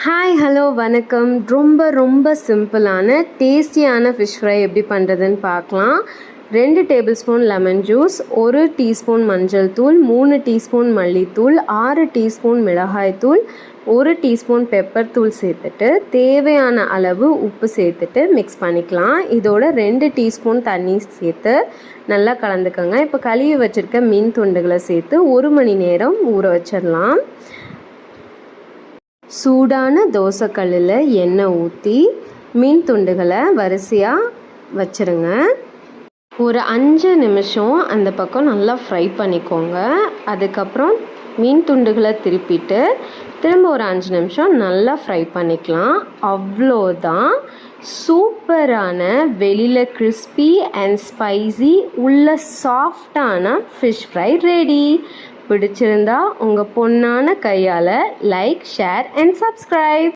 Hi hello வணக்கம். ரொம்ப சிம்பிளான டேஸ்டியான ஃபிஷ் ஃப்ரை எப்படி பண்ணுறதுன்னு பார்க்கலாம். 2 table spoon lemon juice, 1 teaspoon மஞ்சள் தூள், 3 டீஸ்பூன் மல்லித்தூள், 6 டீஸ்பூன் மிளகாய்த்தூள், 1 டீஸ்பூன் பெப்பர் தூள் சேர்த்துட்டு தேவையான அளவு உப்பு சேர்த்துட்டு மிக்ஸ் பண்ணிக்கலாம். இதோட 2 டீஸ்பூன் தண்ணி சேர்த்து நல்லா கலந்துக்கோங்க. இப்போ கழுவி வச்சுருக்க மீன் துண்டுகளை சேர்த்து 1 மணி நேரம் ஊற வச்சிடலாம். சூடான தோசைக்கல்லில் எண்ணெய் ஊற்றி மீன் துண்டுகளை வரிசையாக வச்சுருங்க. ஒரு 5 நிமிஷம் அந்த பக்கம் நல்லா ஃப்ரை பண்ணிக்கோங்க. அதுக்கப்புறம் மீன் துண்டுகளை திருப்பிட்டு திரும்ப ஒரு 5 நிமிஷம் நல்லா ஃப்ரை பண்ணிக்கலாம். அவ்வளோதான், சூப்பரான வெளியில் கிறிஸ்பி அண்ட் ஸ்பைசி உள்ள சாஃப்டான ஃபிஷ் ஃப்ரை ரெடி. பிடிச்சிருந்தா உங்கள் பொண்ணான கையால் லைக், ஷேர் அண்ட் சப்ஸ்கிரைப்.